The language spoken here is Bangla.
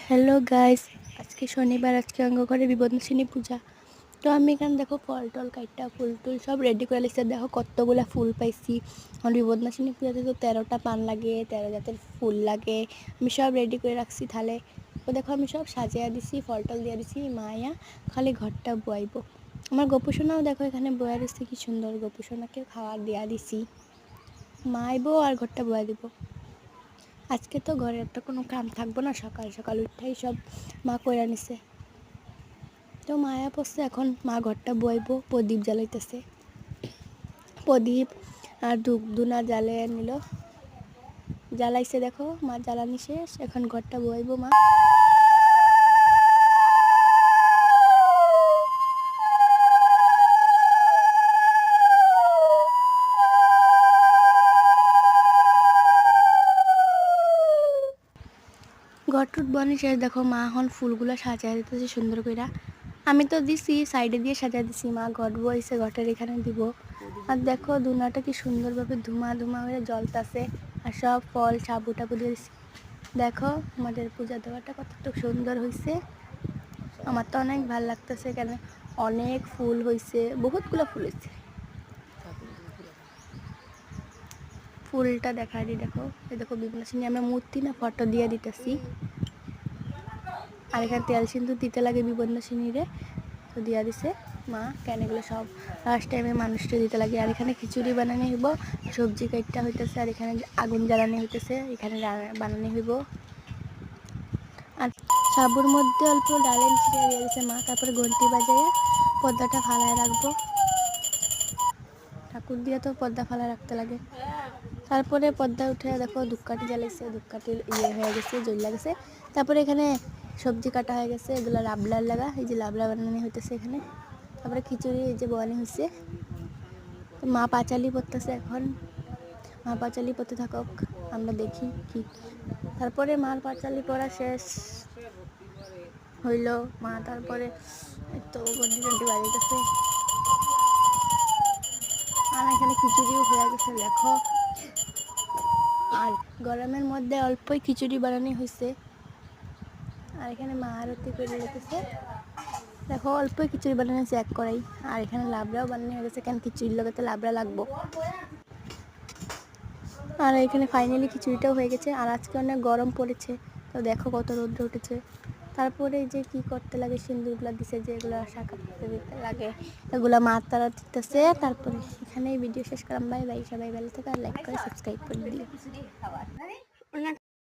হ্যালো গাইস, আজকে শনিবার, আজকে অঙ্গ করে বিপদনাশিনী পূজা। তো আমি এখানে দেখো ফল টল কাইটটা ফুল টুল সব রেডি করে লিখছে। দেখো কতগুলা ফুল পাইছি। আমার বিপদনাশিনী পূজাতে তো 13টা পান লাগে, 13 জাতের ফুল লাগে। আমি সব রেডি করে রাখছি থালে। তো দেখো আমি সব সাজিয়ে দিছি, ফল টল দিয়ে দিছি। মায়া খালি ঘরটা বয়াইব। আমার গোপুসোনাও দেখো এখানে বয়া দিচ্ছে, কি সুন্দর। গোপুসোনাকেও খাওয়ার দিয়া দিছি। মা আইব আর ঘরটা বয়া দিব। আজকে তো ঘরে একটা কোনো কাম থাকবো না, সকাল সকাল উঠাই সব মা কইরা নিছে। তো মায়া পড়ছে, এখন মা ঘরটা বইব। প্রদীপ জ্বালাইতেছে, প্রদীপ আর ধূপ ধুনা জ্বালিয়ে নিল, জ্বালাইছে। দেখো মা জ্বালানি শেষ, এখন ঘরটা বইব মা। ঘরটুট বনি শেষ, দেখো মা এখন ফুলগুলো সাজাই দিতেছে সুন্দর করে। আমি তো দিছি সাইডে দিয়ে সাজাই দিছি, মা ঘর বইছে, ঘরটার এখানে দিব। আর দেখো ধুনাটা কি সুন্দরভাবে ধুমা ধুমা হয়ে জ্বলতাছে। আর সব ফল সাবু টাবু দিয়ে দিছি। দেখো আমাদের পূজা দেওয়াটা কতটুকু সুন্দর হয়েছে। আমার তো অনেক ভালো লাগতেছে, কেন অনেক ফুল হয়েছে, বহুতগুলো ফুল হয়েছে। ফুলটা দেখাই দিই, দেখো এই দেখো বিপন্নাশিনী আমি মূর্তি না ফটো দিয়ে দিতেছি। আর এখানে তেল সিন্দুর দিতে লাগে বিপন্নাশিনীরে, তো দিয়া দিছে মা। কেন এগুলো সব লাস্ট টাইমে মানুষটা দিতে লাগে। আর এখানে খিচুড়ি বানানি হইব, সবজি কাইটটা হইতেছে। আর এখানে আগুন জ্বালানি হইতেছে, এখানে বানানি হইব। আর সাবুর মধ্যে অল্প ডালের ছিটিয়ে দিয়ে দিছে মা। তারপরে ঘন্টি বাজাইয়া পর্দাটা ফালায় রাখবো। ঠাকুর দিয়ে তো পর্দা ফালায় রাখতে লাগে। তারপরে পর্দা উঠে দেখো ধূপকাঠি জ্বালাইছে, ধূপকাঠি হয়ে গেছে, জ্বলা গেছে। তারপরে এখানে সবজি কাটা হয়ে গেছে, এগুলো লাবলার লাগা, এই যে লাবলা বানানি হইতেছে এখানে। তারপরে খিচুড়ি এই যে বোয়ানি হয়েছে। মা পাঁচালি পড়তেছে এখন, মা পাঁচালি পড়তে থাকুক, আমরা দেখি কি। তারপরে মার পাঁচালি পড়া শেষ হইল। মা তারপরে তো গন্ডি টন্ডি বাড়িতেছে। আর এখানে খিচুড়িও হয়ে গেছে দেখো। আর গরমের মধ্যে অল্পই খিচুড়ি বানানো হয়েছে। আর এখানে মা আরতি করে রেখেছে, দেখো অল্পই খিচুড়ি বানানো হয়েছে এক কড়াই। আর এখানে লাবড়াও বানানো হয়ে গেছে, কেন খিচুড়ির লগে লাবড়া লাগবো। আর এখানে ফাইনালি খিচুড়িটাও হয়ে গেছে। আর আজকে অনেক গরম পড়েছে, তো দেখো কত রৌদ্র উঠেছে। তারপরে যে কি করতে লাগে, সিন্দুরগুলো দিছে যে এগুলো শাখা দিতে দিতে লাগে, এগুলো মা তারা দিতেছে। তারপরে এখানেই ভিডিও শেষ করলাম। বাই বাই, সবাই ভালো থেকে আর লাইক করে সাবস্ক্রাইব করে দিই।